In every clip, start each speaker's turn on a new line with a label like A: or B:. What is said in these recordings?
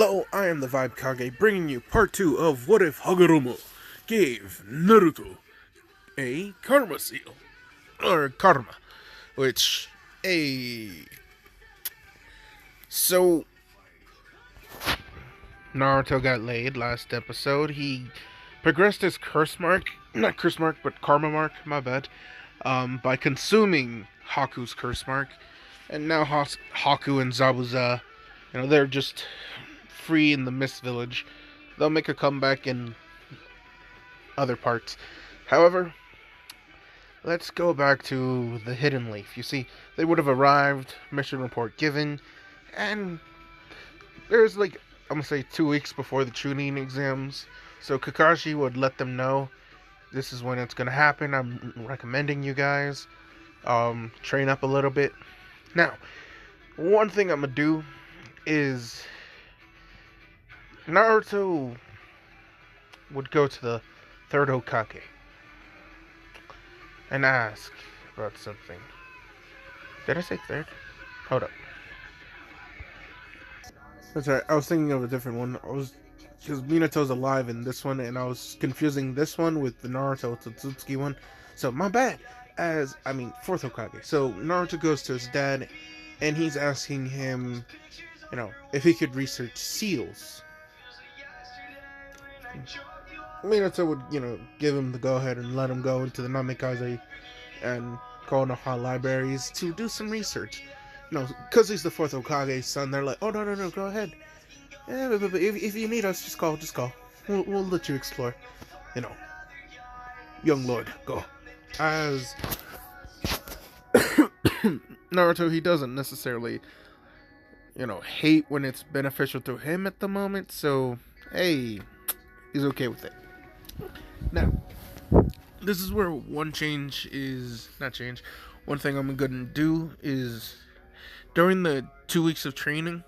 A: Hello, I am the Vibe Kage, bringing you part 2 of What If Hagaromo gave Naruto a Karma Seal, or Karma, which, a... So, Naruto got laid last episode. He progressed his not curse mark, but karma mark, my bad, by consuming Haku's curse mark, and now Haku and Zabuza, they're just free in the Mist Village. They'll make a comeback in other parts. However, let's go back to the Hidden Leaf. You see, they would have arrived, mission report given, and there's I'm gonna say 2 weeks before the Chunin exams, so Kakashi would let them know this is when it's gonna happen. I'm recommending you guys train up a little bit. Now, one thing I'm gonna do is Naruto would go to the third Hokage and ask about something. Did I say third? Hold up. That's right, I was thinking of a different one. Because Minato's alive in this one, and I was confusing this one with the Naruto Tsutsuki one. So, my bad. Fourth Hokage. So, Naruto goes to his dad, and he's asking him, if he could research seals. Minato would, give him the go-ahead and let him go into the Namikaze and Konoha libraries to do some research. Because he's the fourth Hokage's son, they're like, oh, no, go ahead. Yeah, but if you need us, just call. We'll let you explore. Young lord, go. As Naruto, he doesn't necessarily, hate when it's beneficial to him at the moment, so, hey, he's okay with it. Now, this is where one thing I'm gonna do is, during the 2 weeks of training,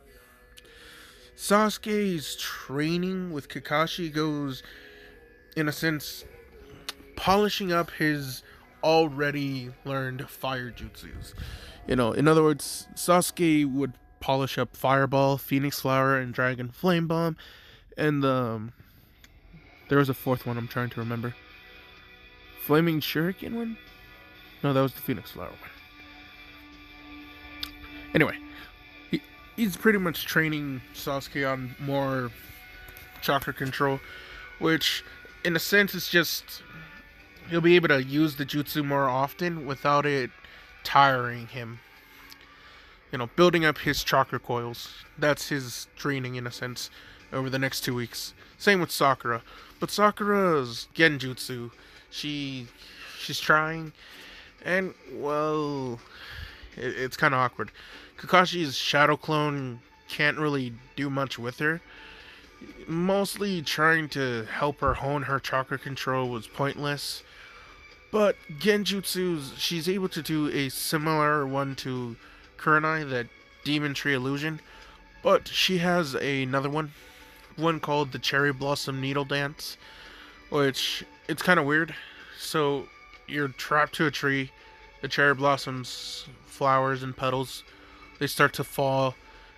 A: Sasuke's training with Kakashi goes, in a sense, polishing up his already learned fire jutsus. In other words, Sasuke would polish up Fireball, Phoenix Flower, and Dragon Flame Bomb, and there was a fourth one I'm trying to remember. Flaming Shuriken one? No, that was the Phoenix Flower one. Anyway, he's pretty much training Sasuke on more chakra control, which, in a sense, is just he'll be able to use the jutsu more often without it tiring him. Building up his chakra coils. That's his training, in a sense, over the next 2 weeks. Same with Sakura. But Sakura's genjutsu, she's trying, and, well, it's kind of awkward. Kakashi's shadow clone can't really do much with her. Mostly trying to help her hone her chakra control was pointless. But genjutsus, she's able to do a similar one to Kurenai, that Demon Tree Illusion. But she has another one called the Cherry Blossom Needle Dance, which, it's kind of weird. So, you're trapped to a tree, the cherry blossoms, flowers, and petals, they start to fall,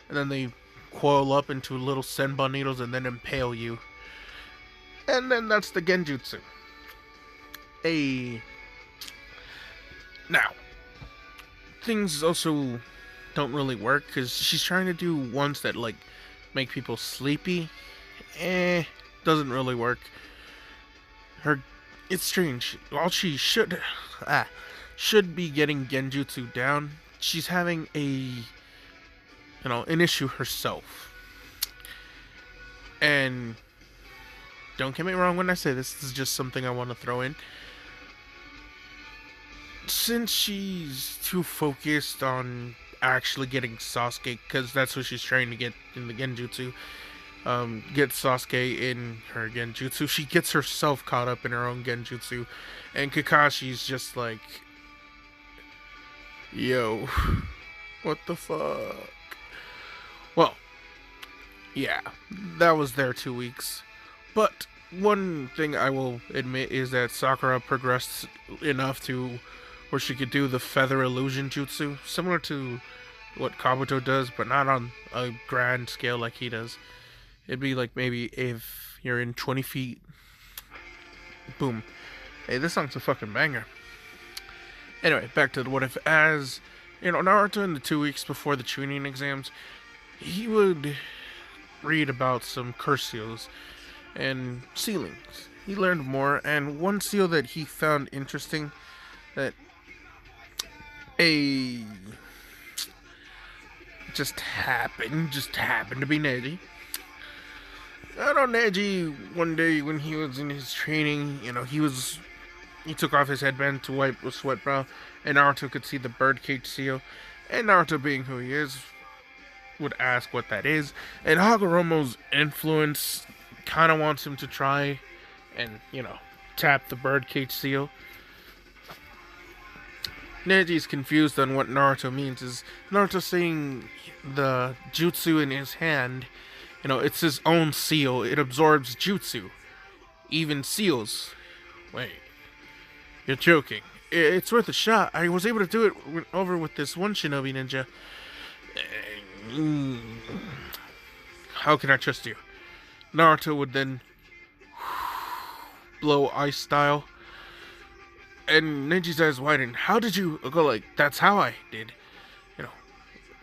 A: and then they coil up into little senbon needles and then impale you. And then that's the genjutsu. Now, things also don't really work, because she's trying to do ones that, make people sleepy. Doesn't really work. It's strange. While she should be getting genjutsu down, she's having an issue herself. And don't get me wrong when I say this is just something I want to throw in. Since she's too focused on actually getting Sasuke, because that's what she's trying to get in the genjutsu, get Sasuke in her genjutsu, she gets herself caught up in her own genjutsu, and Kakashi's just like, yo, what the fuck? Well, yeah, that was their 2 weeks. But one thing I will admit is that Sakura progressed enough to where she could do the Feather Illusion Jutsu, similar to what Kabuto does, but not on a grand scale like he does. It'd be like maybe if you're in 20 feet, boom. Hey, this song's a fucking banger. Anyway, back to the what if. As Naruto in the 2 weeks before the Chunin exams, he would read about some curse seals and sealings. He learned more, and one seal that he found interesting that a just happened to be Neji. I know Neji one day when he was in his training, he took off his headband to wipe the sweat brow, and Naruto could see the birdcage seal. And Naruto, being who he is, would ask what that is. And Hagaromo's influence kind of wants him to try and, tap the birdcage seal. Neji's confused on what Naruto means. Is Naruto saying the jutsu in his hand, it's his own seal. It absorbs jutsu. Even seals. Wait. You're joking. It's worth a shot. I was able to do it over with this one shinobi ninja. How can I trust you? Naruto would then blow ice style. And Neji's eyes widen. How did you go like, that's how I did.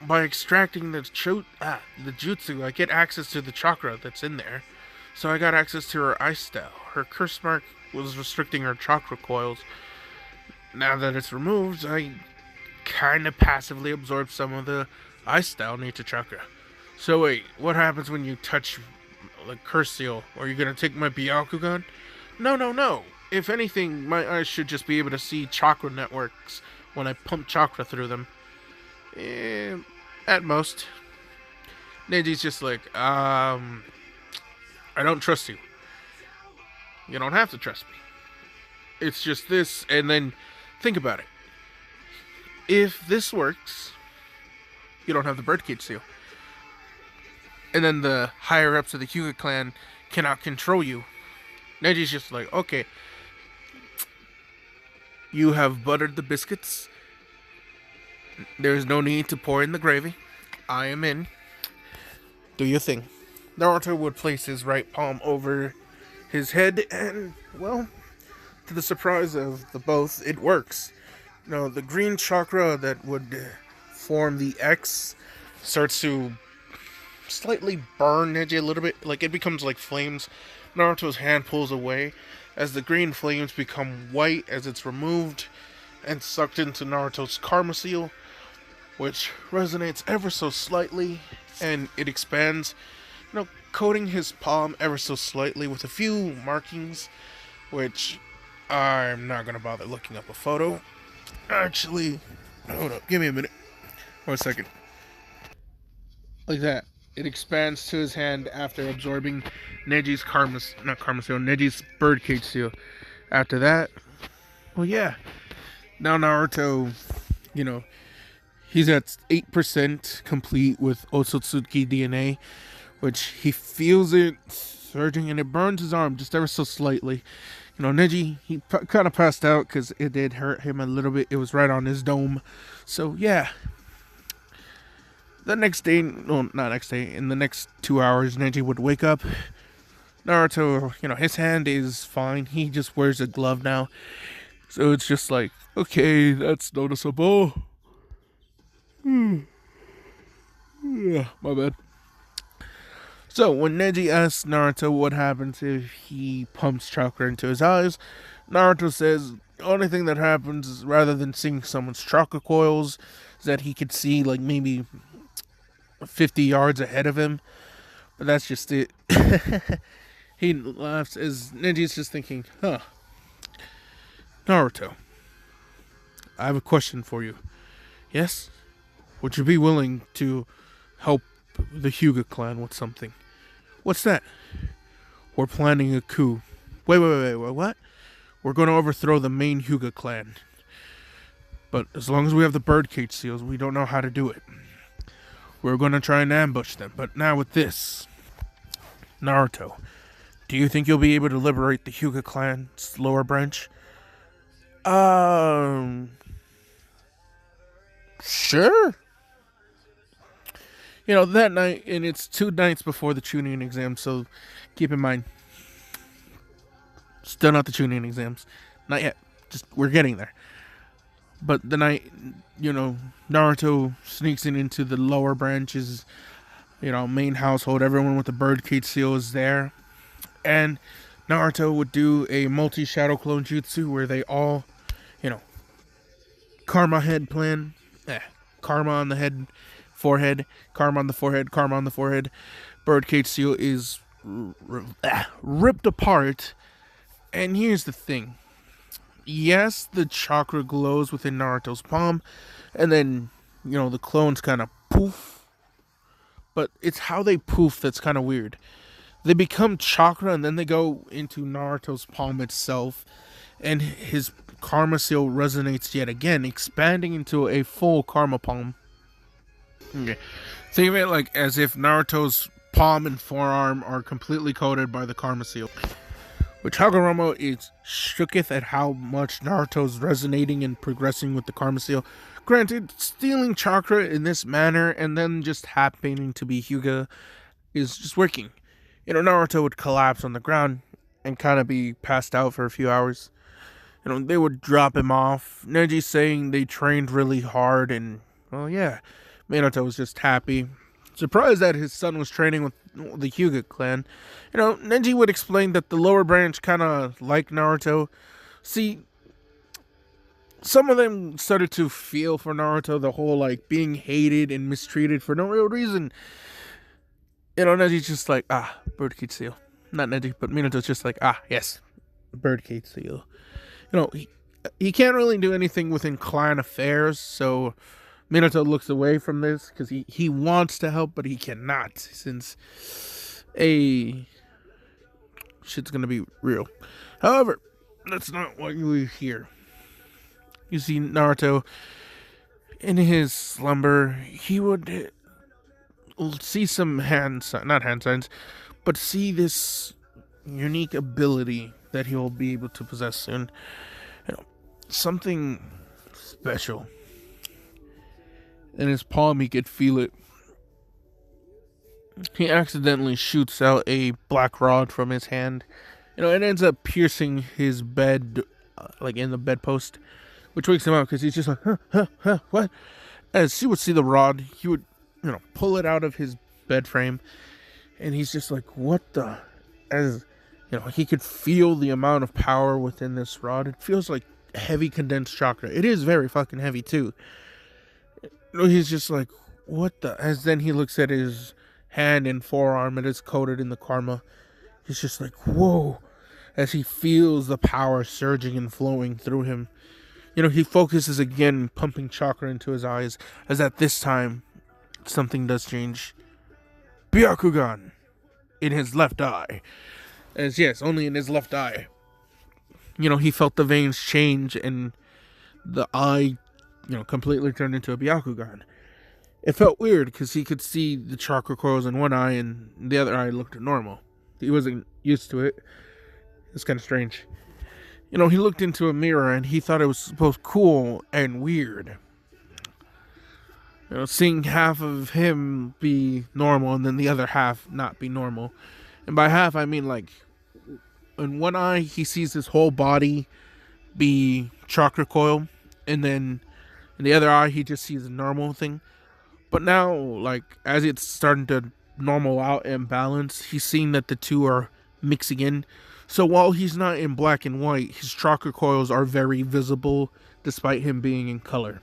A: By extracting the jutsu, I get access to the chakra that's in there. So I got access to her ice style. Her curse mark was restricting her chakra coils. Now that it's removed, I kind of passively absorb some of the ice style nature chakra. So wait, what happens when you touch like curse seal? Are you gonna take my Byakugan? No. If anything, my eyes should just be able to see chakra networks when I pump chakra through them. At most. Neji's just like, I don't trust you. You don't have to trust me. It's just this, and then think about it. If this works, you don't have the birdcage seal. And then the higher ups of the Hyuga clan cannot control you. Neji's just like, okay. You have buttered the biscuits. There's no need to pour in the gravy. I am in. Do your thing. Naruto would place his right palm over his head, and, well, to the surprise of the both, it works. The green chakra that would form the X starts to slightly burn Neji a little bit. Like, it becomes like flames. Naruto's hand pulls away as the green flames become white as it's removed and sucked into Naruto's Karma seal, which resonates ever so slightly, and it expands, coating his palm ever so slightly with a few markings, which I'm not going to bother looking up a photo. Actually, hold up, give me a minute. 1 second. Like that. It expands to his hand after absorbing Neji's Neji's birdcage seal. After that, well, yeah. Now Naruto, he's at 8% complete with Otsutsuki DNA, which he feels it surging, and it burns his arm just ever so slightly. Neji, he kind of passed out because it did hurt him a little bit. It was right on his dome. So, yeah. The next day, not next day, in the next 2 hours, Neji would wake up. Naruto, his hand is fine. He just wears a glove now. So it's just like, okay, that's noticeable. Yeah, my bad. So, when Neji asks Naruto what happens if he pumps chakra into his eyes, Naruto says the only thing that happens is, rather than seeing someone's chakra coils, is that he could see like maybe 50 yards ahead of him. But that's just it. He laughs as Neji's just thinking, Naruto, I have a question for you. Yes? Would you be willing to help the Hyuga clan with something? What's that? We're planning a coup. Wait, what? We're going to overthrow the main Hyuga clan. But as long as we have the birdcage seals, we don't know how to do it. We're going to try and ambush them. But now with this, Naruto, do you think you'll be able to liberate the Hyuga clan's lower branch? Sure. that night, and it's 2 nights before the tuning exam, so keep in mind, still not the tuning exams. Not yet. Just, we're getting there. But the night, Naruto sneaks into the lower branches, main household. Everyone with the birdcage seal is there. And Naruto would do a multi-shadow clone jutsu where they all, you know, karma head plan. Karma on the head, forehead, karma on the forehead, karma on the forehead. Birdcage seal is ripped apart. And here's the thing. Yes, the chakra glows within Naruto's palm, and then, the clones kind of poof. But it's how they poof that's kind of weird. They become chakra, and then they go into Naruto's palm itself, and his karma seal resonates yet again, expanding into a full karma palm. Okay. Think of it like as if Naruto's palm and forearm are completely coated by the karma seal. Which Hagaromo is shooketh at how much Naruto's resonating and progressing with the karma seal. Granted, stealing chakra in this manner and then just happening to be Hyuga is just working. Naruto would collapse on the ground and kind of be passed out for a few hours. They would drop him off. Neji saying they trained really hard and, well, yeah, Minato was just happy. Surprised that his son was training with the Hyuga clan. Neji would explain that the lower branch kind of like Naruto. See, some of them started to feel for Naruto, the whole, being hated and mistreated for no real reason. Neji's just like, birdcage seal. Not Neji, but Minato's just like, yes, birdcage seal. He can't really do anything within clan affairs, so Minato looks away from this because he wants to help, but he cannot, since shit's gonna be real. However, that's not what you hear. You see Naruto in his slumber. He would see some not hand signs, but see this unique ability that he will be able to possess soon. Something special. In his palm, he could feel it. He accidentally shoots out a black rod from his hand. It ends up piercing his bed, in the bedpost, which wakes him up because he's just like, what? As he would see the rod, he would, pull it out of his bed frame, and he's just like, what the? As, he could feel the amount of power within this rod. It feels like heavy condensed chakra. It is very fucking heavy, too. He's just like, what the? As then he looks at his hand and forearm, and it's coated in the karma. He's just like, whoa. As he feels the power surging and flowing through him. He focuses again, pumping chakra into his eyes. As at this time, something does change. Byakugan in his left eye. As yes, only in his left eye. He felt the veins change and the eye, completely turned into a Byakugan. It felt weird because he could see the chakra coils in one eye and the other eye looked normal. He wasn't used to it. It's kind of strange. He looked into a mirror and he thought it was both cool and weird. Seeing half of him be normal and then the other half not be normal. And by half, I mean in one eye, he sees his whole body be chakra coil. And then in the other eye, he just sees a normal thing. But now, as it's starting to normal out and balance, he's seeing that the two are mixing in. So while he's not in black and white, his chakra coils are very visible, despite him being in color.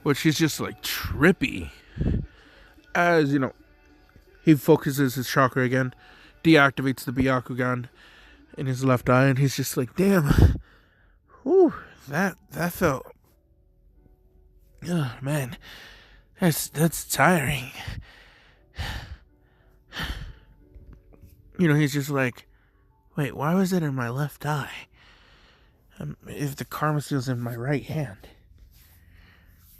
A: Which is just, trippy. As, he focuses his chakra again, deactivates the Byakugan in his left eye, and he's just like, damn. Whew, that felt... Oh, man. That's tiring. He's just like, wait, why was it in my left eye? If the karma seal's in my right hand.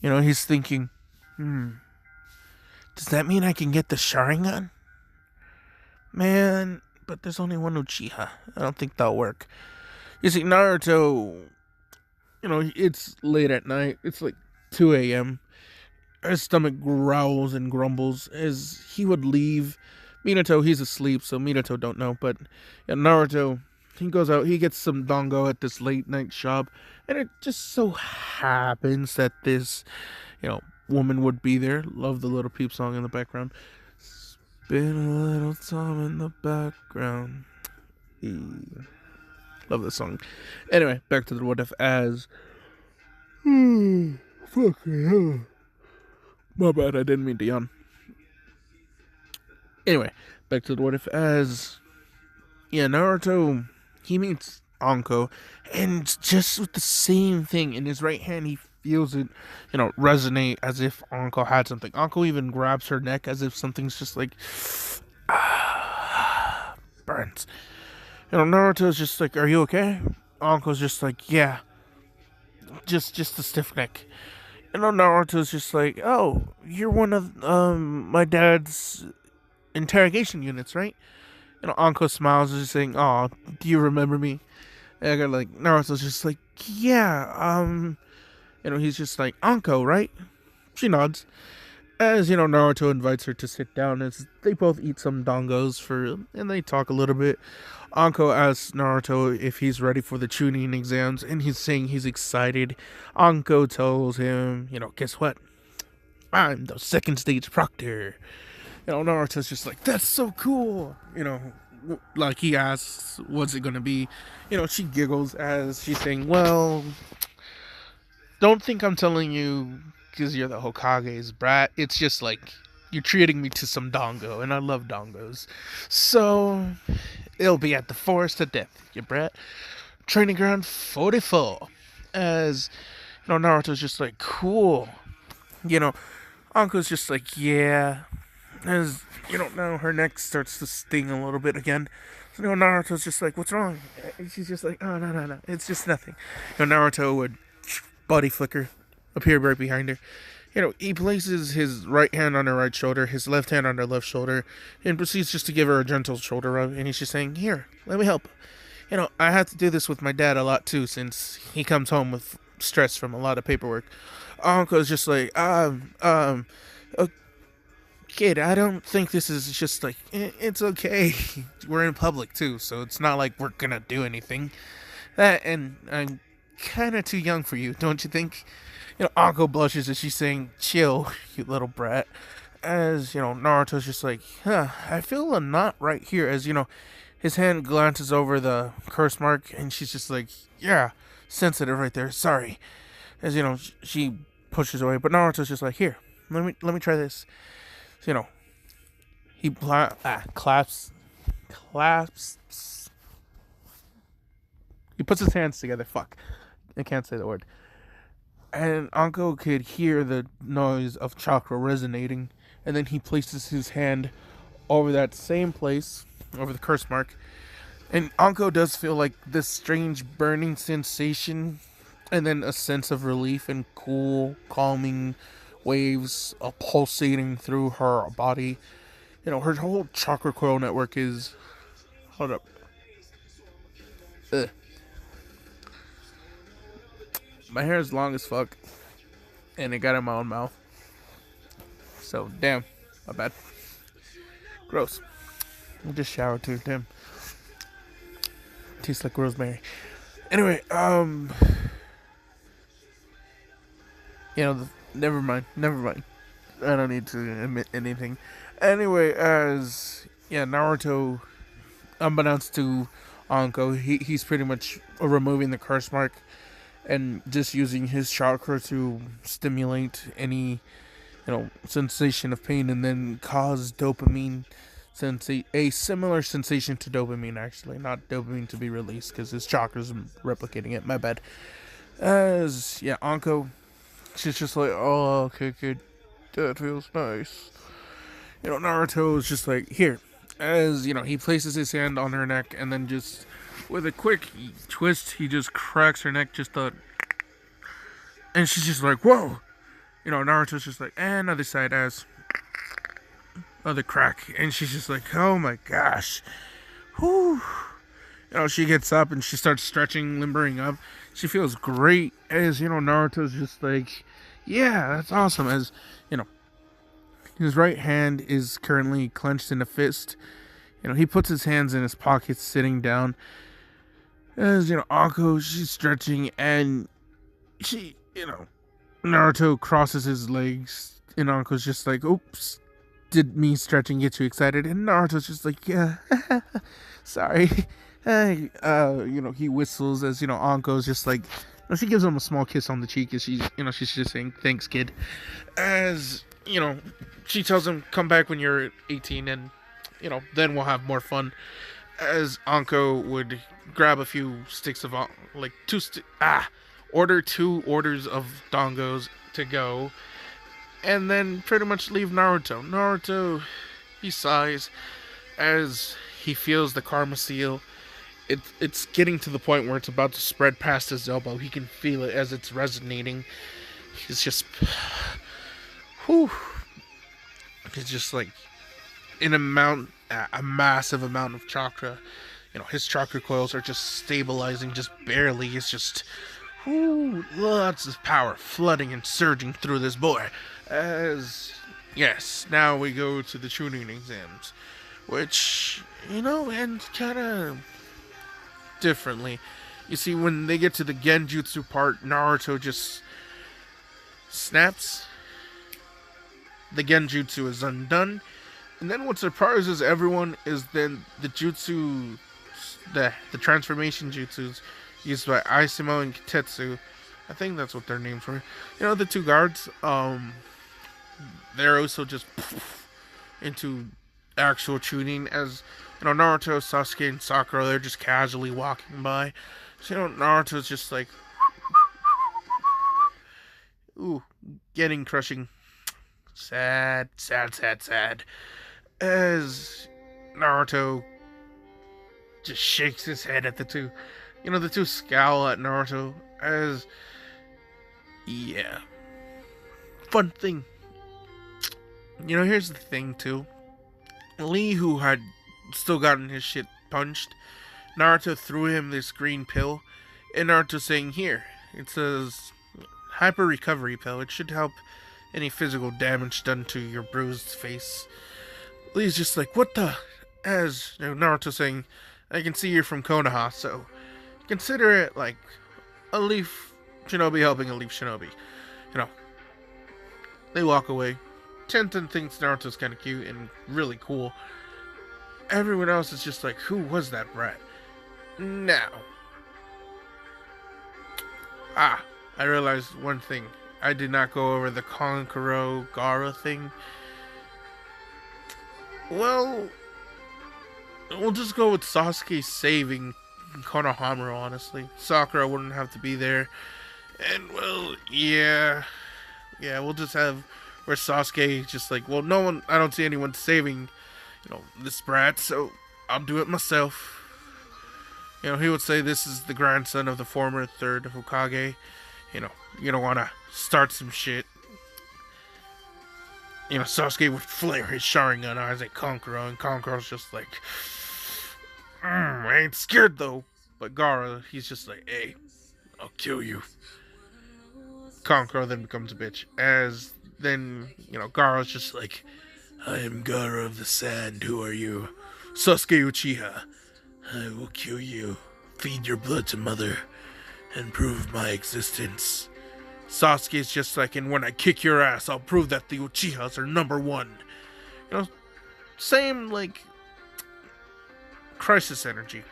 A: He's thinking, does that mean I can get the Sharingan? Man, but there's only one Uchiha. I don't think that'll work. You see, Naruto, it's late at night. It's 2 a.m. his stomach growls and grumbles as he would leave. Minato, he's asleep, so Minato don't know. But yeah, Naruto, he goes out, he gets some dango at this late night shop, and it just so happens that this, woman would be there. Love the Little Peep song in the background. Spend a little time in the background. Love this song. Anyway, back to the what if as. Fucking hell. My bad, I didn't mean to yawn. Anyway, back to the what if as. Yeah, Naruto, he meets Anko, and just with the same thing in his right hand, he feels it, resonate as if Anko had something. Anko even grabs her neck as if something's just like, burns. Naruto's just like, are you okay? Anko's just like, yeah. Just a stiff neck. Naruto's just like, oh, you're one of my dad's interrogation units, right? Anko smiles and is saying, oh, do you remember me? And I got like, Naruto's just like, yeah, he's just like, Anko, right? She nods. As, Naruto invites her to sit down as they both eat some dongos and they talk a little bit. Anko asks Naruto if he's ready for the Chunin exams, and he's saying he's excited. Anko tells him, guess what? I'm the second stage proctor. Naruto's just like, that's so cool. Like he asks, what's it gonna be? She giggles as she's saying, well, don't think I'm telling you because you're the Hokage's brat. It's just like, you're treating me to some dongo, and I love dongos. So, it'll be at the Forest of Death, you brat. Training ground 44. As, Naruto's just like, cool. Anko's just like, yeah. As, her neck starts to sting a little bit again. So, Naruto's just like, what's wrong? And she's just like, oh, no. It's just nothing. Naruto would body flicker, appear right behind her. He places his right hand on her right shoulder, his left hand on her left shoulder, and proceeds just to give her a gentle shoulder rub. And he's just saying, here, let me help. I have to do this with my dad a lot too, since he comes home with stress from a lot of paperwork. Uncle's just like, kid, I don't think this is just like, it's okay. We're in public too, so it's not like we're gonna do anything. And I'm kind of too young for you, don't you think? Anko blushes as she's saying, chill, you little brat. As, Naruto's just like, I feel a knot right here. As, his hand glances over the curse mark, and she's just like, yeah, sensitive right there, sorry. As, she pushes away, but Naruto's just like, here, let me try this. So, he claps. He puts his hands together, fuck. I can't say the word. And Anko could hear the noise of chakra resonating, and then he places his hand over that same place, over the curse mark, and Anko does feel like this strange burning sensation, and then a sense of relief and cool, calming waves pulsating through her body. Her whole chakra coil network is... Hold up. Ugh. My hair is long as fuck, and it got in my own mouth. So, damn, my bad. Gross. I just showered too, damn. Tastes like rosemary. Anyway, never mind. I don't need to admit anything. Anyway, Naruto, unbeknownst to Anko, he's pretty much removing the curse mark and just using his chakra to stimulate any, sensation of pain, and then cause dopamine, a similar sensation to dopamine, actually, not dopamine to be released, because his chakra's replicating it, my bad. As, Anko, she's just like, oh, okay, good, that feels nice. Naruto is just like, here, as, he places his hand on her neck, and then just... with a quick twist, he just cracks her neck and she's just like, whoa! Naruto's just like, and other side as other crack. And she's just like, oh my gosh. Whew. She gets up and she starts stretching, limbering up. She feels great as, Naruto's just like, Yeah, that's awesome. As you know, his right hand is currently clenched in a fist. He puts his hands in his pockets, sitting down. As Anko, she's stretching, and she, Naruto crosses his legs, and Anko's just like, "Oops, did me stretching get you excited?" And Naruto's just like, "Yeah, sorry." Hey, he whistles as Anko's just like, she gives him a small kiss on the cheek as she's just saying, "Thanks, kid." As she tells him, "Come back when you're 18, and then we'll have more fun." As Anko would grab a few sticks of like order 2 orders of dongos to go, and then pretty much leave Naruto. Naruto, he sighs as he feels the karma seal. It's getting to the point where it's about to spread past his elbow. He can feel it as it's resonating. He's just, whew. It's just like a massive amount of chakra. His chakra coils are just stabilizing, just barely. It's just, whoo, lots of power flooding and surging through this boy. Yes, now we go to the tuning exams, which, and kind of differently. You see, when they get to the genjutsu part, Naruto just snaps. The genjutsu is undone. And then what surprises everyone is then the jutsu, the transformation jutsus used by Aisimo and Kitetsu. I think that's what their names were. The 2 guards, they're also just into actual tuning. As Naruto, Sasuke, and Sakura, they're just casually walking by. So Naruto's just like, ooh, getting crushing. Sad. As Naruto just shakes his head at the 2. The 2 scowl at Naruto as, yeah. Fun thing. Here's the thing too. Lee, who had still gotten his shit punched, Naruto threw him this green pill, and Naruto saying, "Here, it says hyper recovery pill. It should help any physical damage done to your bruised face." Lee's just like, "What the?" As Naruto saying, "I can see you're from Konoha, so consider it like a leaf shinobi helping a leaf shinobi." They walk away. Tenten thinks Naruto's kind of cute and really cool. Everyone else is just like, who was that brat? Now, I realized one thing. I did not go over the Konkuro Gara thing. Well, we'll just go with Sasuke saving Konohamaru, honestly. Sakura wouldn't have to be there. And, well, yeah, we'll just have where Sasuke just like, well, I don't see anyone saving, this brat, so I'll do it myself. He would say this is the grandson of the former 3rd Hokage. You don't want to start some shit. Sasuke would flare his Sharingan eyes at Kankuro, and Kankuro's just like, I ain't scared though. But Gaara, he's just like, hey, I'll kill you. Kankuro then becomes a bitch. As then, Gaara's just like, I am Gaara of the Sand, who are you? Sasuke Uchiha. I will kill you, feed your blood to mother, and prove my existence. Sasuke's just like, and when I kick your ass, I'll prove that the Uchihas are number 1. Same, like, crisis energy.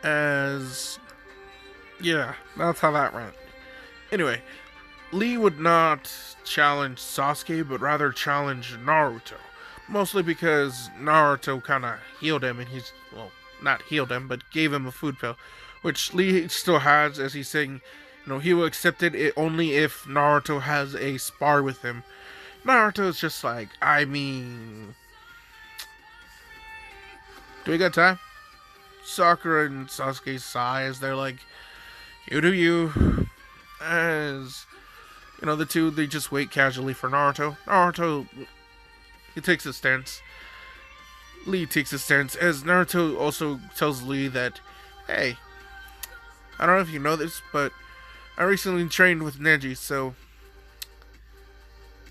A: As, yeah, that's how that went. Anyway, Lee would not challenge Sasuke, but rather challenge Naruto. Mostly because Naruto kind of healed him, and he's, well, not healed him, but gave him a food pill, which Lee still has, as he's saying, he will accept it only if Naruto has a spar with him. Naruto's just like, I mean, do we got time? Sakura and Sasuke sigh as they're like, you do you. As, the 2, they just wait casually for Naruto. Naruto, he takes a stance. Lee takes a stance, as Naruto also tells Lee that, hey, I don't know if you know this, but I recently trained with Neji, so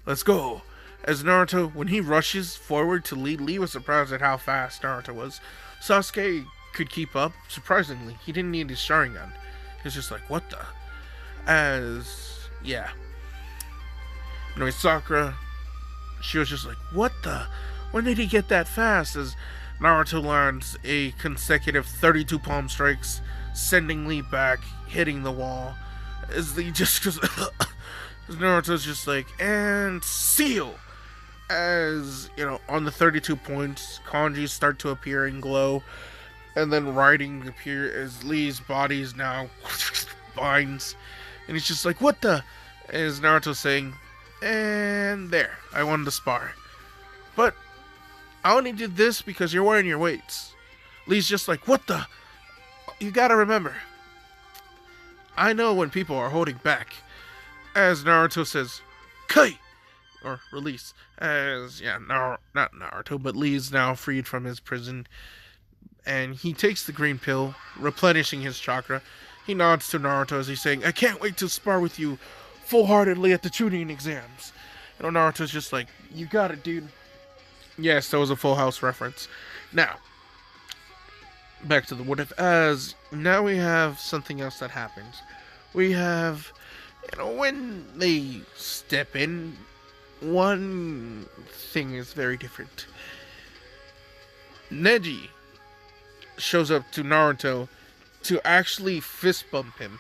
A: let's go. As Naruto, when he rushes forward to lead, Lee was surprised at how fast Naruto was. Sasuke could keep up. Surprisingly, he didn't need his Sharingan. He was just like, what the? Yeah. Sakura, she was just like, what the? When did he get that fast? As Naruto lands a consecutive 32 palm strikes, sending Lee back, hitting the wall. As Lee just goes, as Naruto's just like, and seal! As, on the 32 points, kanjis start to appear and glow, and then writing appear as Lee's body is now binds. And he's just like, what the? As Naruto's saying, and there, I won the spar. But I only did this because you're wearing your weights. Lee's just like, what the? You gotta remember, I know when people are holding back. As Naruto says, Kai! Or release. As, not Naruto, but Lee's now freed from his prison. And he takes the green pill, replenishing his chakra. He nods to Naruto as he's saying, I can't wait to spar with you full-heartedly at the Chunin exams. Naruto's just like, you got it, dude. Yes, that was a Full House reference. Now, back to the what if, as now we have something else that happens. We have, when they step in, one thing is very different. Neji shows up to Naruto to actually fist bump him,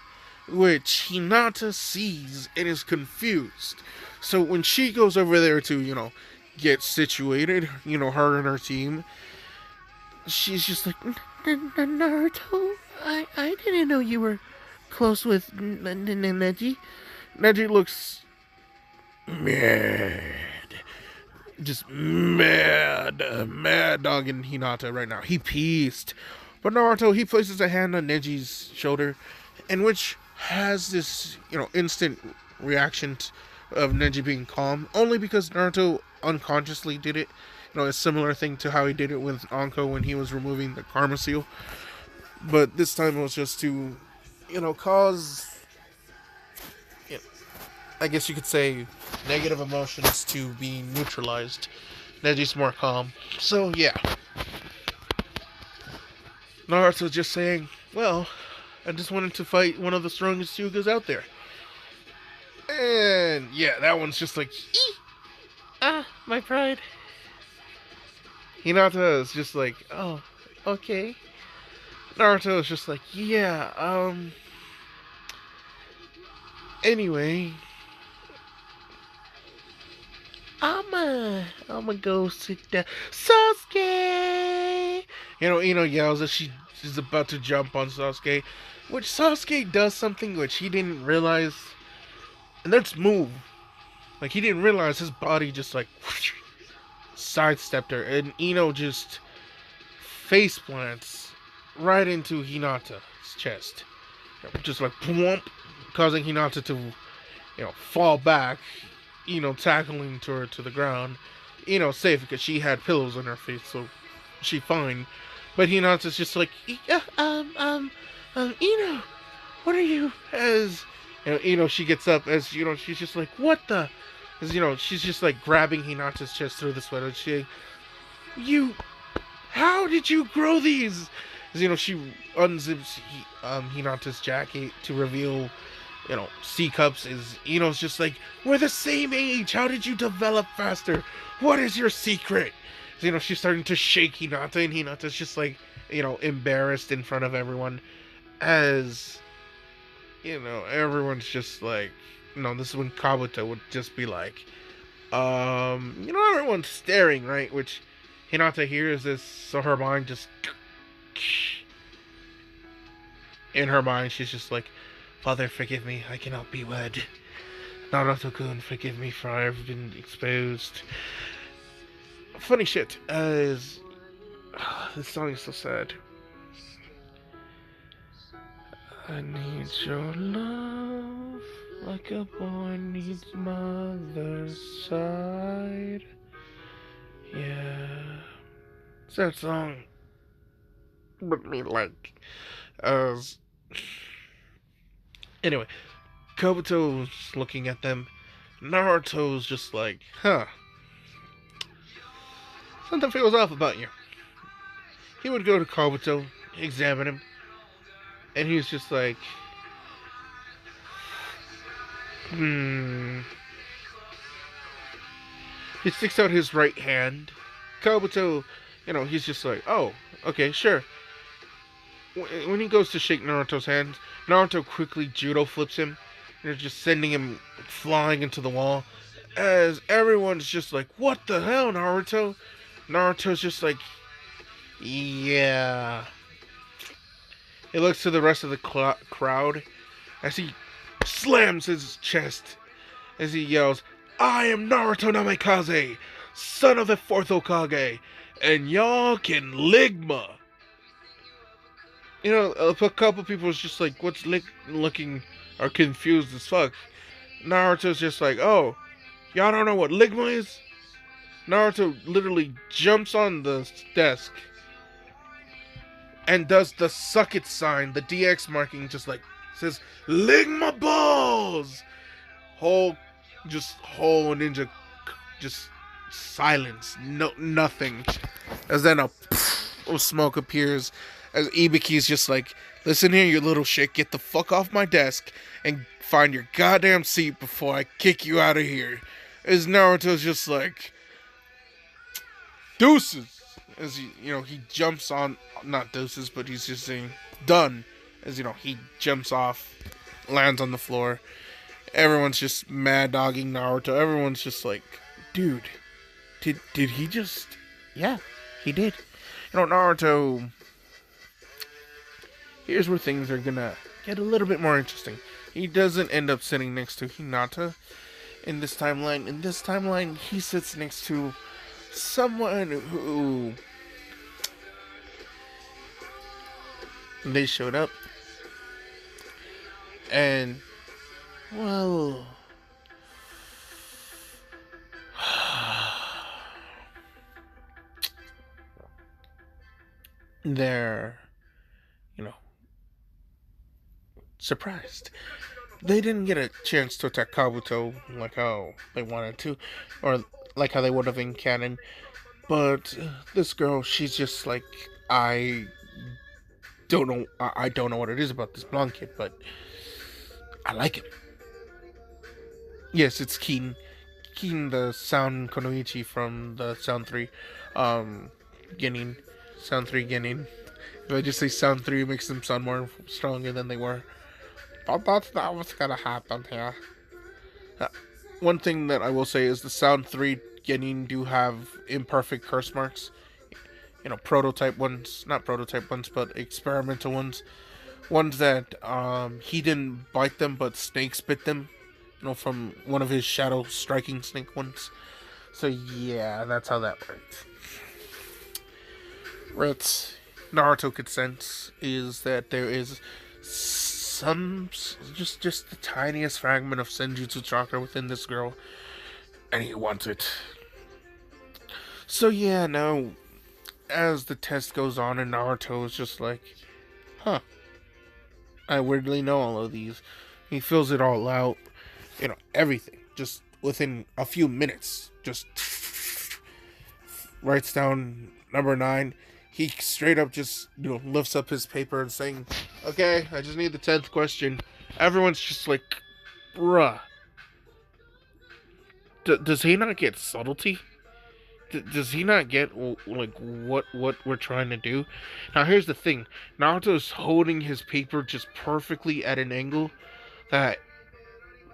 A: which Hinata sees and is confused. So when she goes over there to, get situated, her and her team, she's just like, Naruto, I didn't know you were close with Neji. Neji looks mad. Just mad dogging Hinata right now. He pissed. But Naruto, he places a hand on Neji's shoulder, in which has this, instant reaction of Neji being calm, only because Naruto unconsciously did it. A similar thing to how he did it with Anko when he was removing the Karma seal. But this time it was just to, cause, I guess you could say, negative emotions to be neutralized. Neji's more calm. So, yeah. Naruto's just saying, well, I just wanted to fight one of the strongest Hyugas out there. And, yeah, that one's just like, my pride. Hinata is just like, oh, okay. Naruto is just like, yeah, anyway, I'ma go sit down. Sasuke! Ino yells as she is about to jump on Sasuke, which Sasuke does something which he didn't realize, and that's move. Like, he didn't realize his body just, like, sidestepped her, and Ino just face plants right into Hinata's chest. Just like, plump, causing Hinata to, fall back, tackling to her to the ground. Safe because she had pillows on her face, so she fine. But Hinata's just like, Ino, what are you? As, she gets up, as, she's just like, what the? As, she's just like grabbing Hinata's chest through the sweater. How did you grow these? As, she unzips Hinata's jacket to reveal, C cups. Is, Ino's just like, we're the same age. How did you develop faster? What is your secret? As, she's starting to shake Hinata, and Hinata's just like, embarrassed in front of everyone. As, everyone's just like, this is when Kabuto would just be like, everyone's staring, right? Which Hinata hears this, so her mind just, in her mind, she's just like, Father, forgive me, I cannot be wed. Naruto-kun, forgive me for I've been exposed. Funny shit, as, this song is so sad. I need your love, like a boy needs mother's side. Yeah. Sad song. But me like. Anyway, Kabuto's looking at them, Naruto's just like, huh, something feels off about you. He would go to Kabuto, examine him, and he's just like, hmm. He sticks out his right hand. Kabuto, he's just like, oh, okay, sure. When he goes to shake Naruto's hand, Naruto quickly judo flips him, just sending him flying into the wall. As everyone's just like, what the hell, Naruto? Naruto's just like, yeah. He looks to the rest of the crowd as he slams his chest as he yells, I am Naruto Namikaze, son of the 4th Hokage, and y'all can ligma. A couple people was just like, what's looking are confused as fuck. Naruto's just like, oh, y'all don't know what ligma is? Naruto literally jumps on the desk and does the suck it sign, the DX marking, just like says, ligma balls! Whole ninja, just silence, nothing. As then a poof of smoke appears, as Ibuki's just like, listen here, you little shit, get the fuck off my desk and find your goddamn seat before I kick you out of here. As Naruto's just like, deuces. As he jumps on, not deuces, but he's just saying, done. As he jumps off, lands on the floor. Everyone's just mad dogging Naruto. Everyone's just like, dude, did he just? Yeah, he did. Naruto. Here's where things are gonna get a little bit more interesting. He doesn't end up sitting next to Hinata in this timeline. In this timeline, he sits next to someone who they showed up and, well, they're, surprised. They didn't get a chance to attack Kabuto like how they wanted to, or like how they would have in canon. But this girl, she's just like, I don't know what it is about this blonde kid, but I like it. Yes, it's Keen, the sound Konoichi from the Sound 3, Genin, Sound 3 Genin. If I just say Sound 3, it makes them sound more stronger than they were. But that's not what's gonna happen here. One thing that I will say is the Sound 3 Genin do have imperfect curse marks. Prototype ones, not prototype ones, but experimental ones. Ones that he didn't bite them, but snakes bit them. From one of his shadow striking snake ones. So yeah, that's how that worked. What Naruto could sense is that there is some, just the tiniest fragment of Senjutsu chakra within this girl, and he wants it. So yeah, now as the test goes on, and Naruto is just like, huh, I weirdly know all of these. He fills it all out, everything, just within a few minutes, just writes down number 9. He straight up just, lifts up his paper and saying, okay, I just need the 10th question. Everyone's just like, bruh. Does he not get subtlety? Does he not get, like, what we're trying to do? Now, here's the thing. Naruto's holding his paper just perfectly at an angle that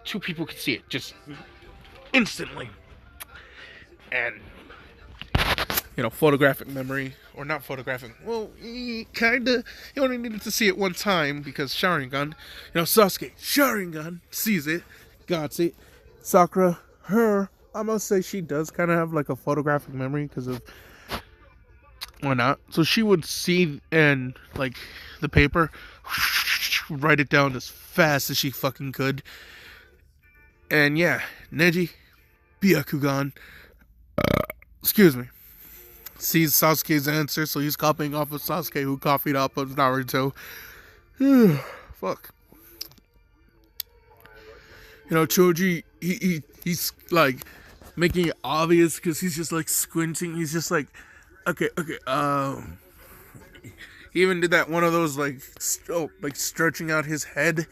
A: 2 people can see it just instantly. And, photographic memory, or not photographic, well, kinda, he only needed to see it one time, because Sharingan, Sasuke, Sharingan, sees it, got it. Sakura, I must say she does kind of have, like, a photographic memory, because of, why not? So she would see, and, like, the paper, write it down as fast as she fucking could. And yeah, Neji, Byakugan, excuse me, sees Sasuke's answer, so he's copying off of Sasuke, who copied off of Naruto. Fuck. Choji he's like making it obvious because he's just like squinting. He's just like, okay, okay. He even did that one of those like like stretching out his head,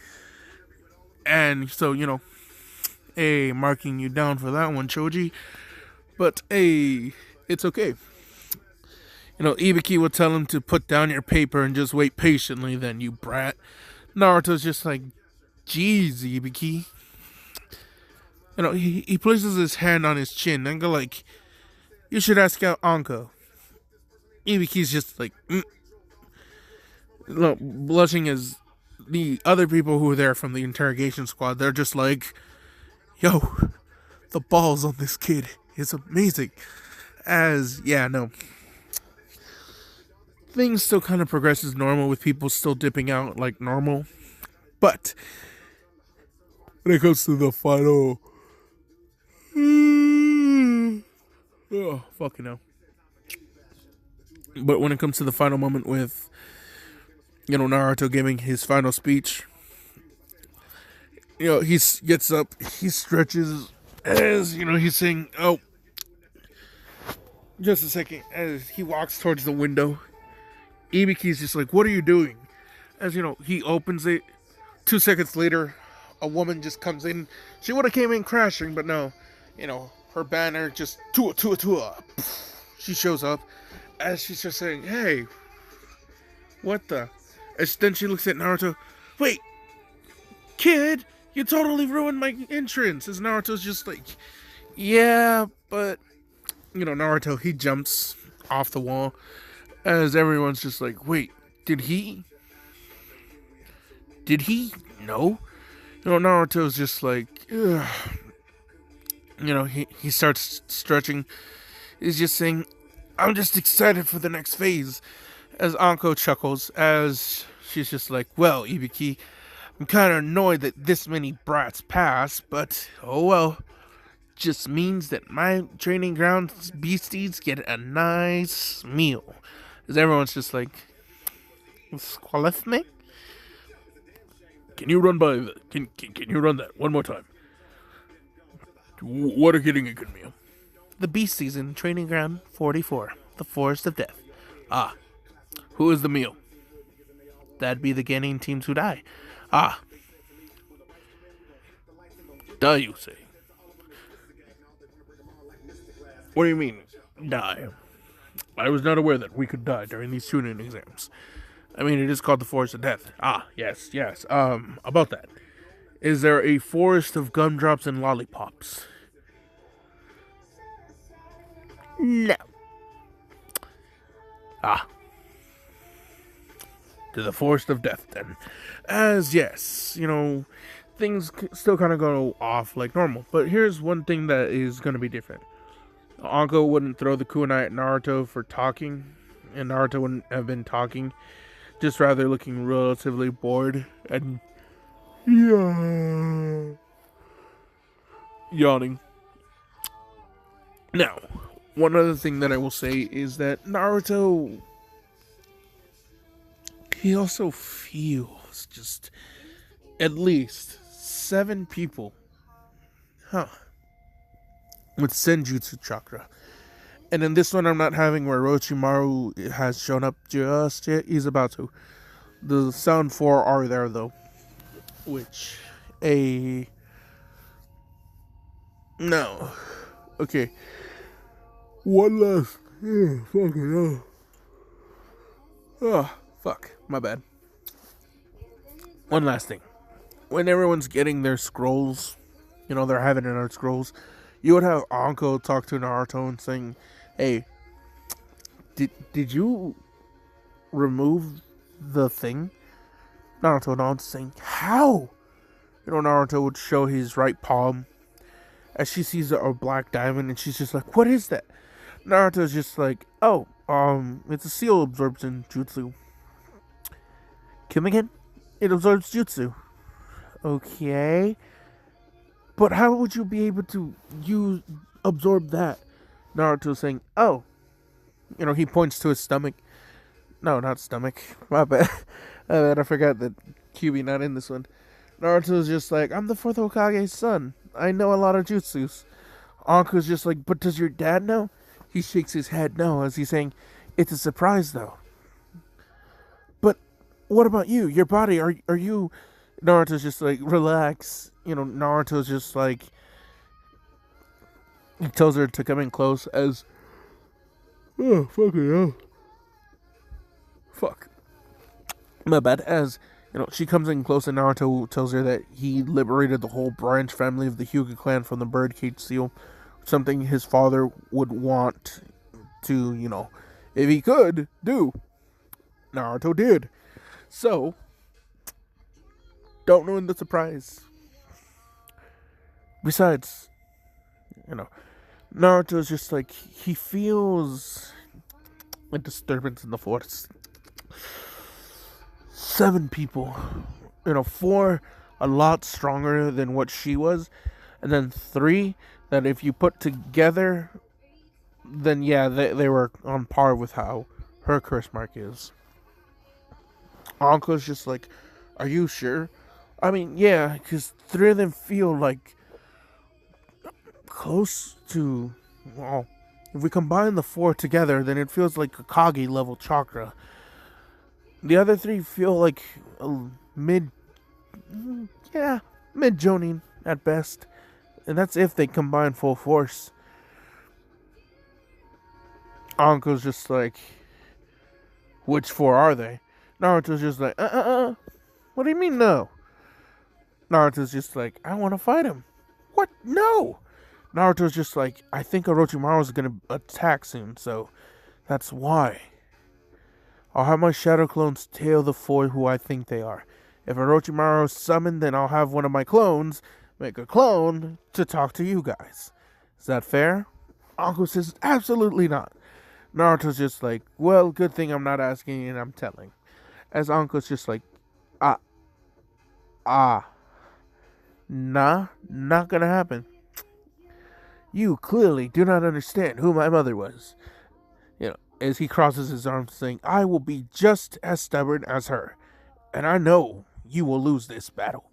A: and so marking you down for that one, Choji. But it's okay. Ibiki will tell him to put down your paper and just wait patiently. Then you brat. Naruto's just like, jeez, Ibiki. He places his hand on his chin and go like, you should ask out Anko. Ibiki's just like, blushing as the other people who were there from the interrogation squad. They're just like, yo, the balls on this kid is amazing. Things still kind of progress as normal with people still dipping out like normal. But when it comes to the final, oh, fucking hell. But when it comes to the final moment with, Naruto giving his final speech, he gets up, he stretches, as, he's saying, oh, just a second, as he walks towards the window. Ibiki's just like, what are you doing? As, he opens it. 2 seconds later, a woman just comes in. She would have came in crashing, but no. Her banner just, tua. She shows up. As she's just saying, hey, what the? As then she looks at Naruto. Wait, kid, you totally ruined my entrance. As Naruto's just like, yeah, but, Naruto, he jumps off the wall. As everyone's just like, wait, did he? No. Naruto's just like, ugh. He starts stretching. He's just saying, I'm just excited for the next phase. As Anko chuckles, as she's just like, well, Ibiki, I'm kind of annoyed that this many brats pass, but oh well. Just means that my training grounds beasties get a nice meal. As everyone's just like, Squalethne? Can you run can you run that one more time? What are getting a good meal? The beasties in training ground 44, the Forest of Death. Ah, who is the meal? That'd be the Genin team to die. Ah. Die, you say? What do you mean, die? I was not aware that we could die during these tuning exams. I mean, it is called the Forest of Death. Ah, yes. About that. Is there a forest of gumdrops and lollipops? No. Ah. To the Forest of Death, then. As, yes, things still kind of go off like normal. But here's one thing that is going to be different. Anko wouldn't throw the kunai at Naruto for talking, and Naruto wouldn't have been talking, just rather looking relatively bored and yawning. Now, one other thing that I will say is that Naruto, he also feels just at least 7 people, with Senjutsu chakra. And in this one, I'm not having where Orochimaru has shown up just yet. He's about to. The Sound 4 are there, though. Which, no. Okay. One last. Fuck. My bad. One last thing. When everyone's getting their scrolls, they're having their scrolls, you would have Anko talk to Naruto and saying, hey, did you remove the thing? Naruto saying, how? Naruto would show his right palm as she sees a black diamond, and she's just like, what is that? Naruto's just like, oh, it's a seal absorption jutsu. Come again? It absorbs jutsu. Okay. But how would you be able to absorb that? Naruto saying, oh. He points to his stomach. No, not stomach. My bad. I forgot that QB not in this one. Naruto's just like, I'm the 4th Hokage's son. I know a lot of jutsus. Anko's just like, but does your dad know? He shakes his head no as he's saying, it's a surprise though. But what about you? Your body, are you... Naruto's just like, relax. Naruto's just like, he tells her to come in close as, oh, fucking hell. Fuck. My bad. As, she comes in close and Naruto tells her that he liberated the whole branch family of the Hyuga clan from the birdcage seal. Something his father would want to, if he could, do. Naruto did. So, don't ruin the surprise. Besides, Naruto's just like, he feels a disturbance in the force. 7 people. 4 a lot stronger than what she was. And then 3 that if you put together, then yeah, they were on par with how her curse mark is. Anko's just like, are you sure? I mean, yeah, because 3 of them feel like close to, well, if we combine the 4 together, then it feels like a Kage level chakra. The other 3 feel like mid Jonin at best. And that's if they combine full force. Anko's just like, which 4 are they? Naruto's just like, what do you mean no? Naruto's just like, I want to fight him. What? No! Naruto's just like, I think Orochimaru's gonna attack soon, so that's why. I'll have my shadow clones tail the 4 who I think they are. If Orochimaru's summoned, then I'll have one of my clones make a clone to talk to you guys. Is that fair? Anko says, absolutely not. Naruto's just like, well, good thing I'm not asking and I'm telling. As Anko's just like, nah, not gonna happen. You clearly do not understand who my mother was. As he crosses his arms saying, I will be just as stubborn as her. And I know you will lose this battle.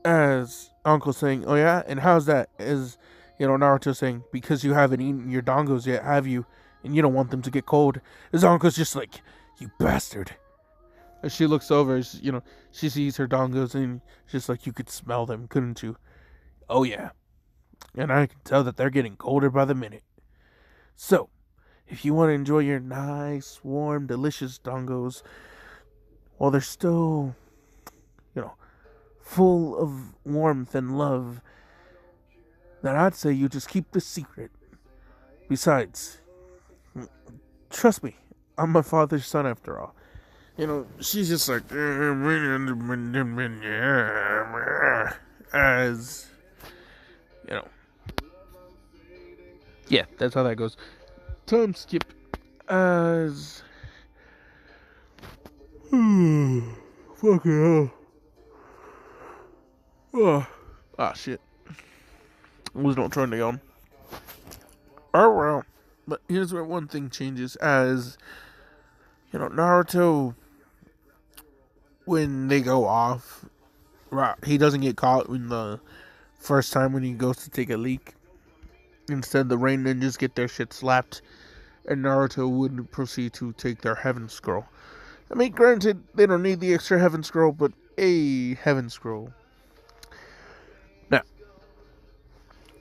A: As Uncle saying, oh yeah, and how's that? As, Naruto saying, because you haven't eaten your dongos yet, have you? And you don't want them to get cold. His uncle's just like, you bastard. As she looks over, she sees her dongos and she's like, you could smell them, couldn't you? Oh yeah. And I can tell that they're getting colder by the minute. So, if you want to enjoy your nice, warm, delicious dongos while they're still, full of warmth and love, then I'd say you just keep the secret. Besides, trust me, I'm my father's son after all. She's just like, as, yeah, that's how that goes. Time skip as, fucking hell. Shit. I was not trying to yawn. Oh well. But here's where one thing changes as, Naruto, when they go off, right, he doesn't get caught in the first time when he goes to take a leak. Instead, the Rain Ninjas get their shit slapped, and Naruto would proceed to take their Heaven Scroll. I mean, granted, they don't need the extra Heaven Scroll, but a Heaven Scroll. Now,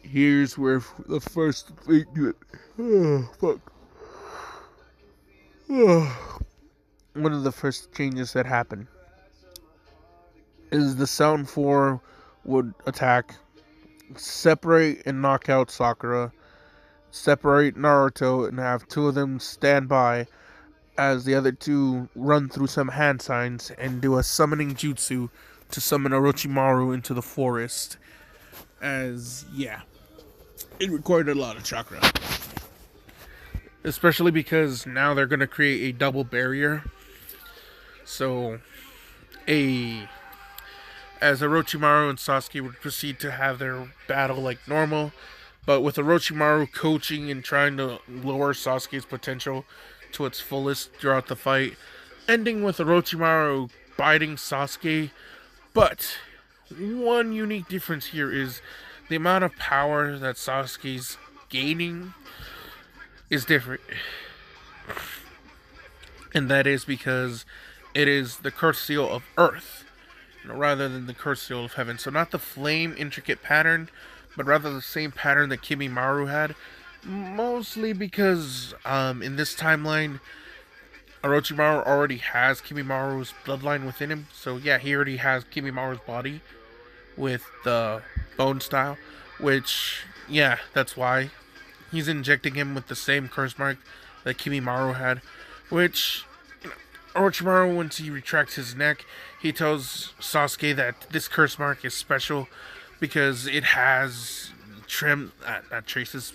A: here's where the first thing... fuck. One of the first changes that happened is the Sound 4 would attack, separate and knock out Sakura, separate Naruto, and have 2 of them stand by as the other 2 run through some hand signs and do a summoning jutsu to summon Orochimaru into the forest. As, yeah, it required a lot of chakra. Especially because now they're going to create a double barrier. So, as Orochimaru and Sasuke would proceed to have their battle like normal, but with Orochimaru coaching and trying to lower Sasuke's potential to its fullest throughout the fight, ending with Orochimaru biting Sasuke. But one unique difference here is the amount of power that Sasuke's gaining is different. And that is because it is the curse seal of Earth, rather than the curse seal of Heaven. So not the flame intricate pattern, but rather the same pattern that Kimimaro had. Mostly because in this timeline, Orochimaru already has Kimimaru's bloodline within him. So yeah, he already has Kimimaru's body with the bone style, which, yeah, that's why he's injecting him with the same curse mark that Kimimaru had, which, Orochimaru, once he retracts his neck, he tells Sasuke that this curse mark is special because it has not traces,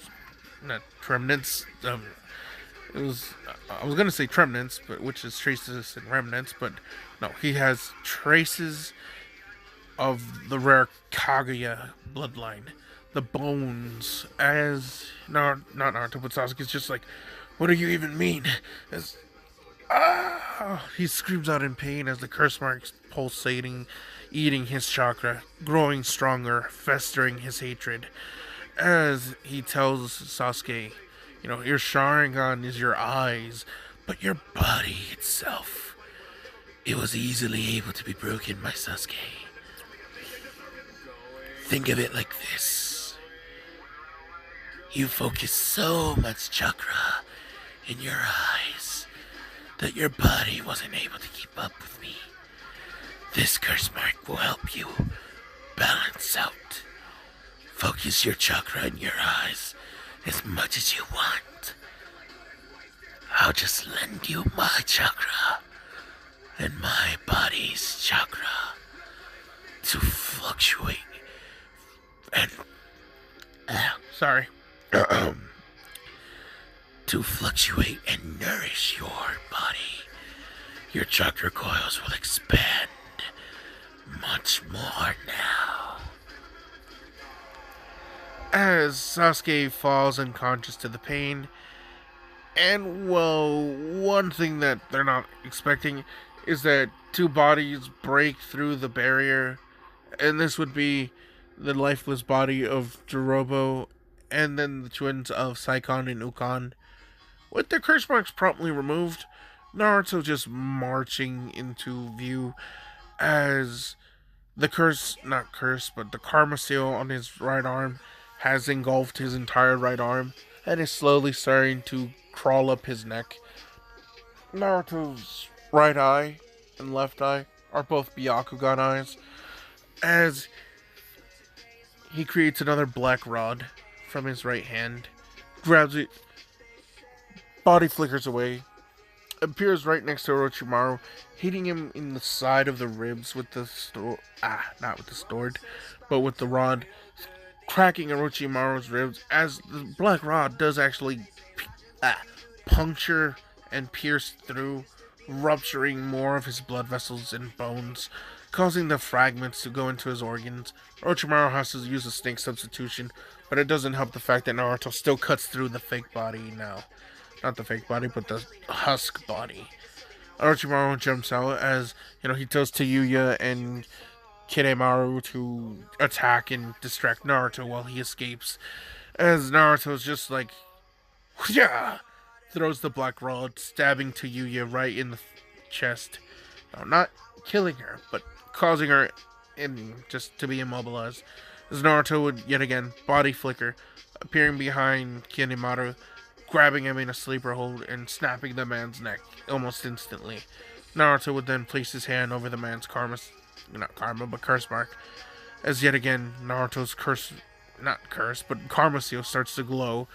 A: not remnants. It was, I was gonna say tremnants, but which is traces and remnants, but no, he has traces of the rare Kaguya bloodline, the bones. As not Naruto, but Sasuke's just like, what do you even mean? As he screams out in pain as the curse marks pulsating, eating his chakra, growing stronger, festering his hatred. As he tells Sasuke, your Sharingan is your eyes, but your body itself, it was easily able to be broken, my Sasuke. Think of it like this. You focus so much chakra in your eyes that your body wasn't able to keep up with me. This curse mark will help you balance out. Focus your chakra in your eyes as much as you want. I'll just lend you my chakra and my body's chakra to fluctuate and sorry to fluctuate and nourish your body. Your chakra coils will expand much more now. As Sasuke falls unconscious to the pain, and well, one thing that they're not expecting is that two bodies break through the barrier, and this would be the lifeless body of Jirobo and then the twins of Saikon and Ukon. With their curse marks promptly removed, Naruto just marching into view as the the Karma seal on his right arm has engulfed his entire right arm and is slowly starting to crawl up his neck. Naruto's right eye and left eye are both Byakugan eyes, as he creates another black rod from his right hand, grabs it, body flickers away, appears right next to Orochimaru, hitting him in the side of the ribs with the not with the sword, but with the rod, cracking Orochimaru's ribs, as the black rod does actually puncture and pierce through, rupturing more of his blood vessels and bones, causing the fragments to go into his organs. Orochimaru has to use a snake substitution, but it doesn't help the fact that Naruto still cuts through the fake body now. Not the fake body, but the husk body. Orochimaru jumps out as, he tells Tayuya and Kiremaru to attack and distract Naruto while he escapes. As Naruto's just like, yeah, throws the black rod, stabbing Tayuya right in the chest. No, not killing her, but causing her just to be immobilized. As Naruto would yet again body flicker, appearing behind Kiremaru, grabbing him in a sleeper hold and snapping the man's neck almost instantly. Naruto would then place his hand over the man's curse mark, as yet again Naruto's Karma seal starts to glow,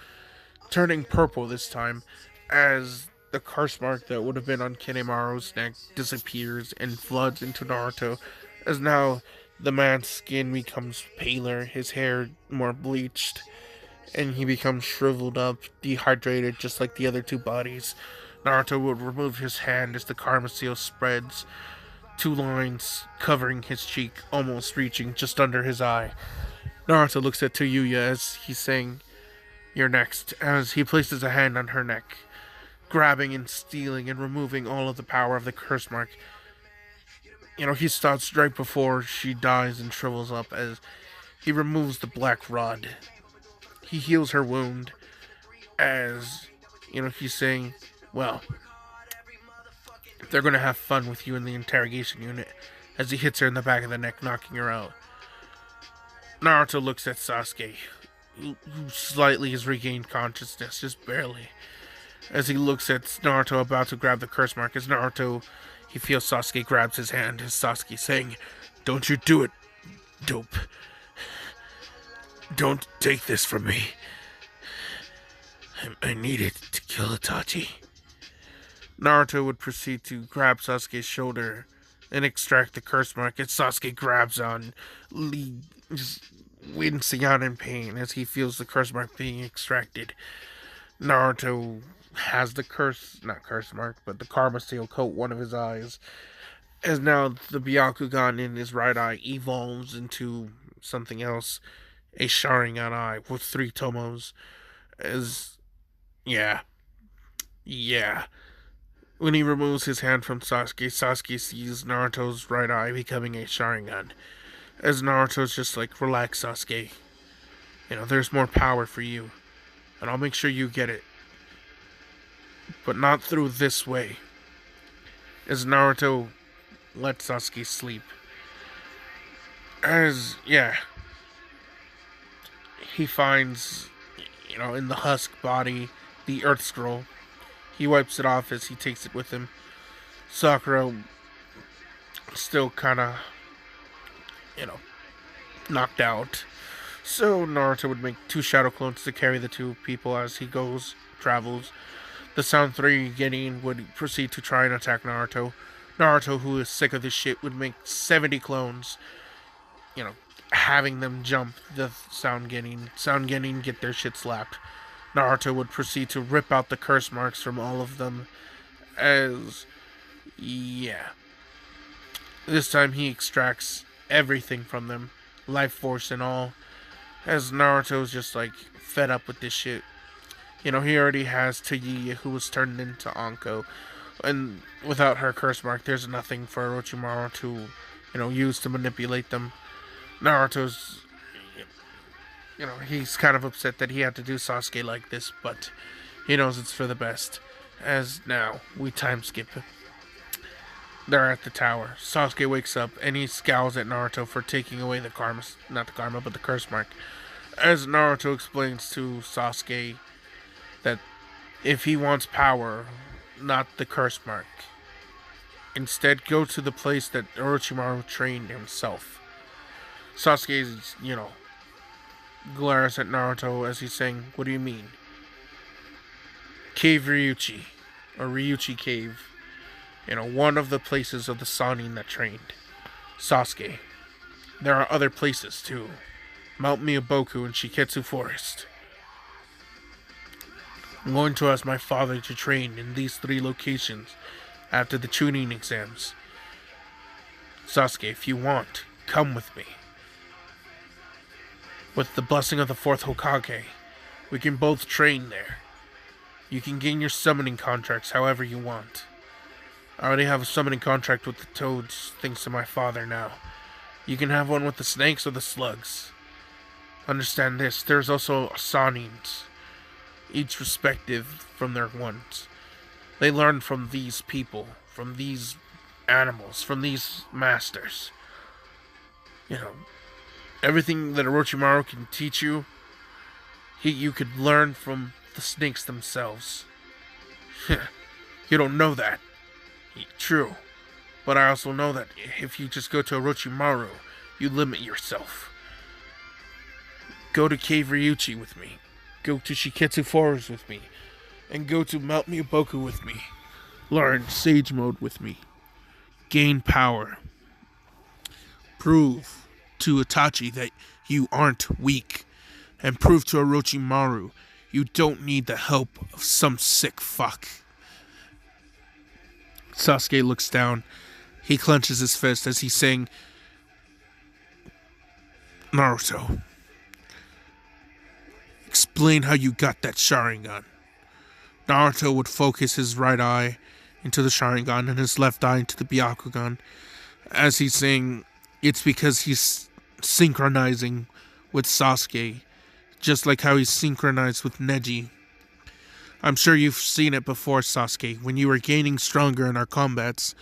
A: turning purple this time, as the curse mark that would have been on Kinemaru's neck disappears and floods into Naruto, as now the man's skin becomes paler, his hair more bleached, and he becomes shriveled up, dehydrated, just like the other two bodies. Naruto would remove his hand as the Karma seal spreads, two lines covering his cheek, almost reaching just under his eye. Naruto looks at Tayuya as he's saying, "You're next," as he places a hand on her neck, grabbing and stealing and removing all of the power of the curse mark. He stops right before she dies and shrivels up, as he removes the black rod. He heals her wound as, he's saying, well, they're going to have fun with you in the interrogation unit, as he hits her in the back of the neck, knocking her out. Naruto looks at Sasuke, who slightly has regained consciousness, just barely, as he looks at Naruto about to grab the curse mark. As Naruto, he feels Sasuke grabs his hand, as Sasuke saying, "Don't you do it, dope. Don't take this from me. I need it to kill Itachi." Naruto would proceed to grab Sasuke's shoulder and extract the curse mark, as Sasuke grabs on, just wincing out in pain as he feels the curse mark being extracted. Naruto has the not curse mark, but the karma seal coat one of his eyes, as now the Byakugan in his right eye evolves into something else, a Sharingan eye with 3 tomos, as, yeah. When he removes his hand from Sasuke, Sasuke sees Naruto's right eye becoming a Sharingan. As Naruto's just like, relax, Sasuke. There's more power for you. And I'll make sure you get it. But not through this way. As Naruto lets Sasuke sleep. He finds, in the husk body, the Earth Scroll. He wipes it off as he takes it with him. Sakura still kind of, knocked out. So Naruto would make 2 shadow clones to carry the 2 people as he travels. The Sound 3 Genin would proceed to try and attack Naruto. Naruto, who is sick of this shit, would make 70 clones, having them jump the Sound Genin. Sound Genin get their shit slapped. Naruto would proceed to rip out the curse marks from all of them, as, this time he extracts everything from them, life force and all, as Naruto's just like fed up with this shit. He already has Taiya, who was turned into Anko, and without her curse mark, there's nothing for Orochimaru to, use to manipulate them. Naruto's, he's kind of upset that he had to do Sasuke like this, but he knows it's for the best. As now, we time skip. They're at the tower. Sasuke wakes up and he scowls at Naruto for taking away the curse mark. As Naruto explains to Sasuke that if he wants power, not the curse mark, instead go to the place that Orochimaru trained himself. Sasuke's, glares at Naruto as he's saying, "What do you mean?" Cave Ryuchi, or Ryuchi Cave, one of the places of the Sannin that trained Sasuke. There are other places too. Mount Miyaboku and Shiketsu Forest. I'm going to ask my father to train in these 3 locations after the Chunin exams. Sasuke, if you want, come with me. With the blessing of the 4th Hokage, we can both train there. You can gain your summoning contracts however you want. I already have a summoning contract with the toads, thanks to my father now. You can have one with the snakes or the slugs. Understand this, there's also Sannins, each respective from their ones. They learn from these people, from these animals, from these masters. Everything that Orochimaru can teach you, you could learn from the snakes themselves. You don't know that. True. But I also know that if you just go to Orochimaru, you limit yourself. Go to Cave Ryuchi with me. Go to Shiketsu Forest with me. And go to Mount Miyaboku with me. Learn Sage Mode with me. Gain power. Prove to Itachi that you aren't weak. And prove to Orochimaru you don't need the help of some sick fuck. Sasuke looks down. He clenches his fist as he's saying, Naruto, explain how you got that Sharingan. Naruto would focus his right eye into the Sharingan and his left eye into the Byakugan as he's saying it's because he's synchronizing with Sasuke, just like how he's synchronized with Neji. I'm sure you've seen it before, Sasuke. When you were gaining stronger in our combats,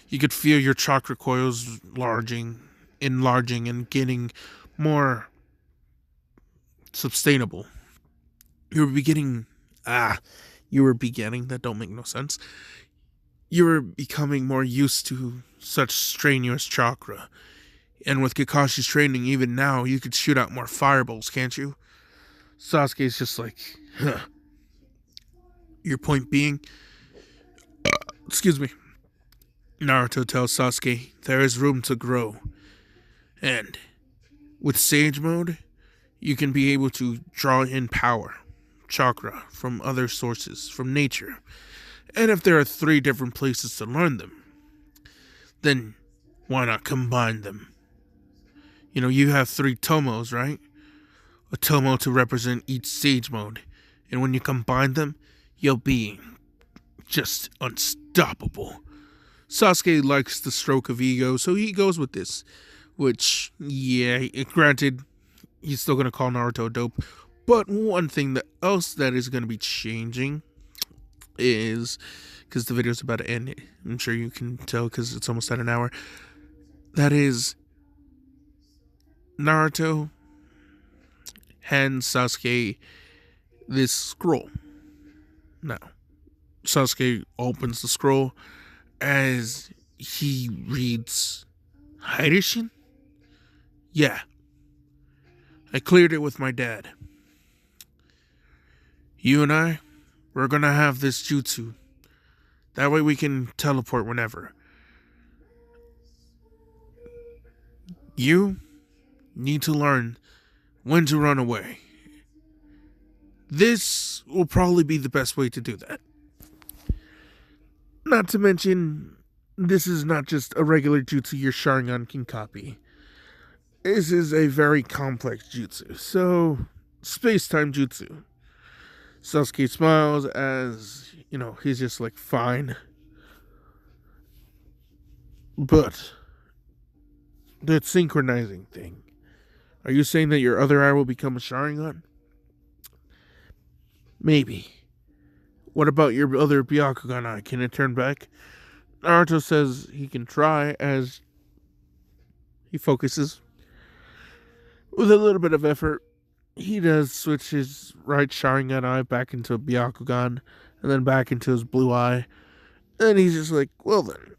A: you could feel your chakra coils enlarging and getting more sustainable. You were beginning that don't make no sense. You were becoming more used to such strenuous chakra. And with Kakashi's training, even now, you could shoot out more fireballs, can't you? Sasuke's just like, huh. Your point being, excuse me. Naruto tells Sasuke there is room to grow. And with Sage Mode, you can be able to draw in power, chakra, from other sources, from nature. And if there are 3 different places to learn them, then why not combine them? You know, you have 3 tomos, right? A tomo to represent each Sage Mode. And when you combine them, you'll be just unstoppable. Sasuke likes the stroke of ego, so he goes with this. Which, yeah, granted, he's still going to call Naruto dope. But one thing else that is going to be changing is, because the video's about to end, I'm sure you can tell because it's almost at an hour, that is, Naruto hands Sasuke this scroll. Now, Sasuke opens the scroll as he reads Hydration? Yeah. I cleared it with my dad. You and I, we're gonna have this jutsu. That way we can teleport whenever. You need to learn when to run away. This will probably be the best way to do that. Not to mention, this is not just a regular jutsu your Sharingan can copy. This is a very complex jutsu. So, space-time jutsu. Sasuke smiles as, he's just like, fine. But, that synchronizing thing. Are you saying that your other eye will become a Sharingan? Maybe. What about your other Byakugan eye? Can it turn back? Naruto says he can try as he focuses. With a little bit of effort, he does switch his right Sharingan eye back into a Byakugan and then back into his blue eye. And he's just like, well then.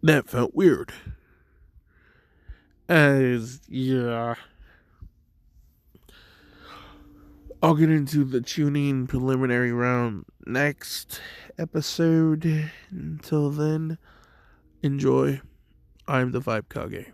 A: That felt weird. Yeah. I'll get into the tuning preliminary round next episode. Until then, enjoy. I'm the Vibe Kage.